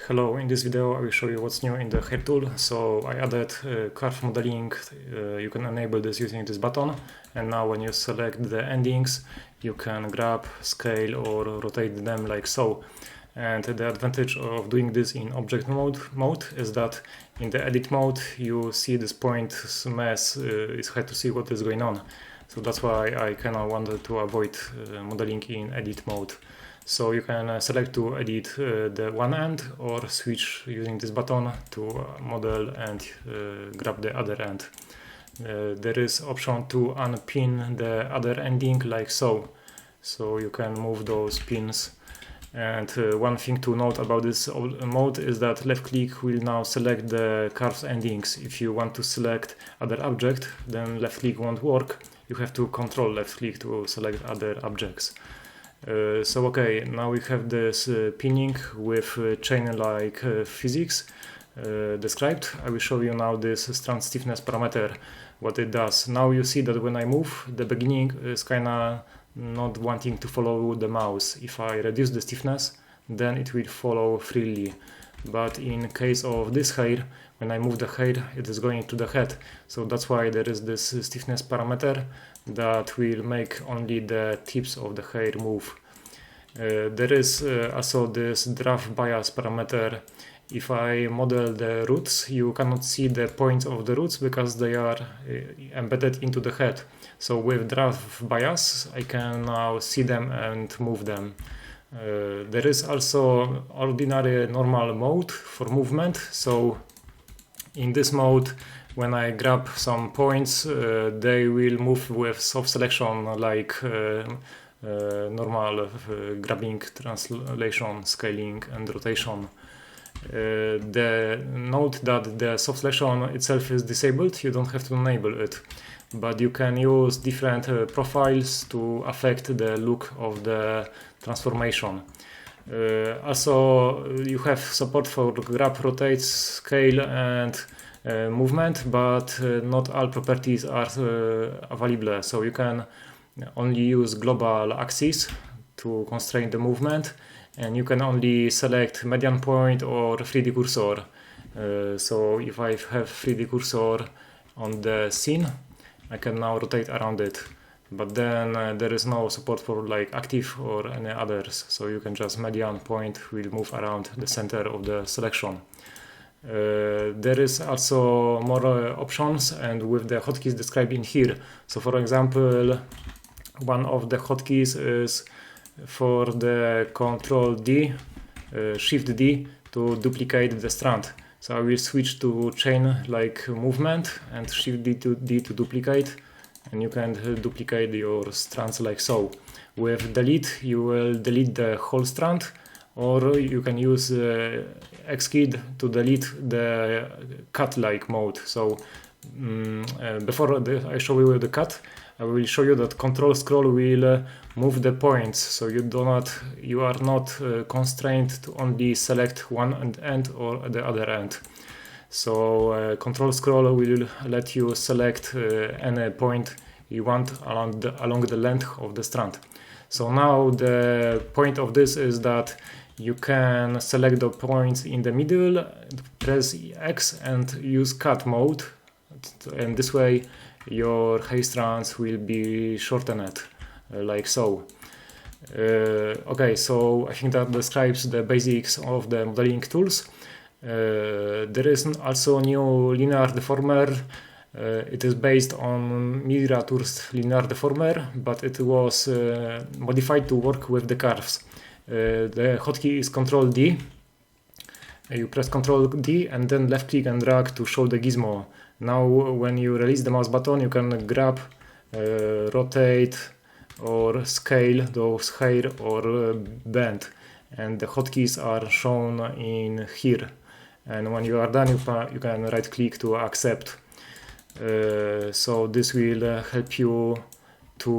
Hello, in this video I will show you what's new in the hair tool. So I added curve modeling. You can enable this using this button, and now when you select the endings you can grab, scale or rotate them like so. And the advantage of doing this in object mode is that in the edit mode you see this point mess. It's hard to see what is going on, so that's why I kind of wanted to avoid modeling in edit mode. So you can select to edit the one end or switch using this button to model and grab the other end. There is option to unpin the other ending like so. So you can move those pins. And one thing to note about this mode is that left click will now select the curves endings. If you want to select other object, then left click won't work. You have to control left click to select other objects. So okay, now we have this pinning with chain-like physics described. I will show you now this strand stiffness parameter, what it does. Now you see that when I move, the beginning is kinda not wanting to follow the mouse. If I reduce the stiffness, then it will follow freely. But in case of this hair, when I move the hair, it is going to the head. So that's why there is this stiffness parameter that will make only the tips of the hair move. There is also this draft bias parameter. If I model the roots, you cannot see the points of the roots because they are embedded into the head. So with draft bias, I can now see them and move them. There is also ordinary normal mode for movement. So in this mode, when I grab some points, they will move with soft selection like normal grabbing, translation, scaling and rotation. Note that the soft selection itself is disabled. You don't have to enable it, but you can use different profiles to affect the look of the transformation. Also, you have support for grab, rotate, scale and movement, but not all properties are available. So you can only use global axis to constrain the movement, and you can only select median point or 3D cursor. So if I have 3D cursor on the scene, I can now rotate around it. But then there is no support for like active or any others. So you can just median point will move around the center of the selection. There is also more options, and with the hotkeys described in here. So for example, one of the hotkeys is for the Control D, Shift D to duplicate the strand. So I will switch to chain like movement and Shift D to duplicate, and you can duplicate your strands like so. With delete, you will delete the whole strand, or you can use X key to delete the cut-like mode. So before I show you the cut, I will show you that control scroll will move the points. So you are not constrained to only select one end or the other end. So control scroll will let you select any point you want along the length of the strand. So now the point of this is that you can select the points in the middle, press X and use cut mode, and this way your hair strands will be shortened like so. Okay, so I think that describes the basics of the modeling tools. There is also new linear deformer. It is based on Miniature's linear deformer, but it was modified to work with the curves. The hotkey is Control D. You press Control D and then left click and drag to show the gizmo. Now when you release the mouse button, you can grab, rotate or scale those hair or bend, and the hotkeys are shown in here. And when you are done, you can right click to accept. So this will help you to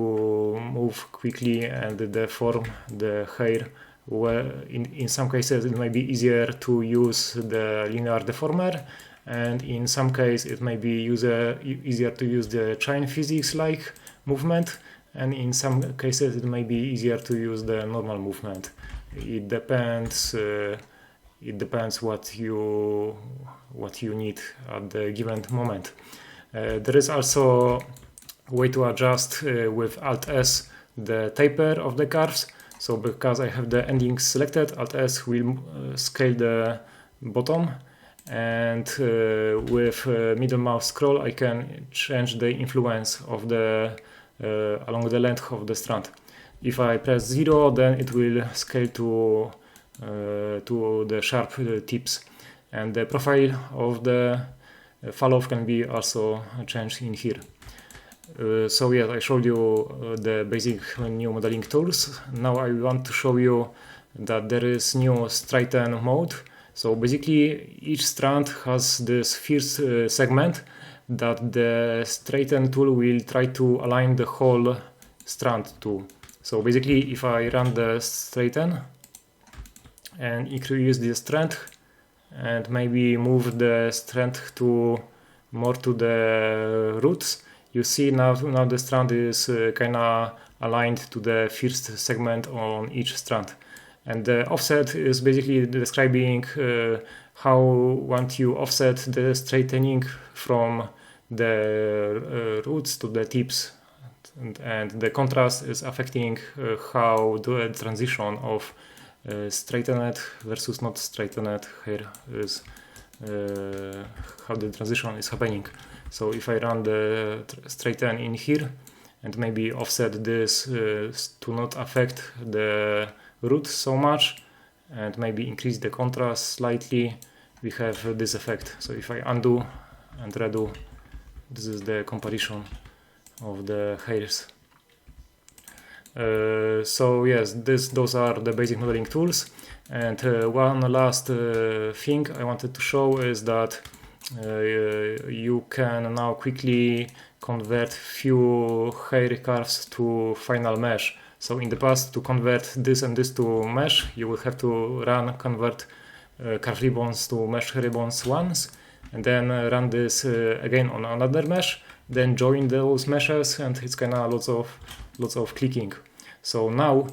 move quickly and deform the hair. Well, in some cases it may be easier to use the linear deformer, and in some cases it may be easier to use the chain physics like movement, and in some cases it may be easier to use the normal movement. It depends it depends what you need at the given moment. There is also a way to adjust with Alt-S the taper of the curves. So because I have the ending selected, Alt-S will scale the bottom, and with middle mouse scroll I can change the influence of the along the length of the strand. If I press 0, then it will scale to the sharp tips, and the profile of the fall-off can be also changed in here. So yes, I showed you the basic new modeling tools. Now I want to show you that there is new straighten mode. So basically each strand has this first segment that the straighten tool will try to align the whole strand to. So basically if I run the straighten and increase the strength and maybe move the strength to more to the roots, you see now the strand is kinda aligned to the first segment on each strand. And the offset is basically describing how want you offset the straightening from the roots to the tips. And the contrast is affecting how the transition of straightened versus not straightened hair is, how the transition is happening. So if I run the straighten in here and maybe offset this to not affect the root so much, and maybe increase the contrast slightly, we have this effect. So if I undo and redo, this is the comparison of the hairs. So yes, those are the basic modeling tools. And one last thing I wanted to show is that you can now quickly convert few hair curves to final mesh. So in the past, to convert this and this to mesh, you will have to convert curve ribbons to mesh ribbons once, and then run this again on another mesh, then join those meshes, and it's kind of lots of clicking. So now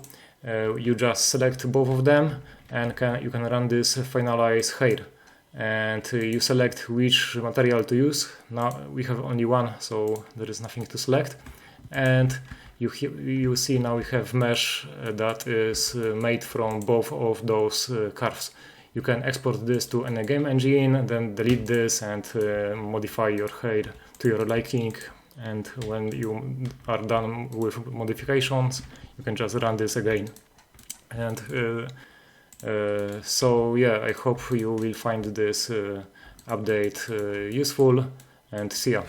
you just select both of them, and you can run this finalize hair, and you select which material to use. Now we have only one, so there is nothing to select, and you see now we have mesh that is made from both of those curves. You can export this to any game engine, then delete this and modify your hair to your liking. And when you are done with modifications, you can just run this again. And so yeah, I hope you will find this update useful, and see ya.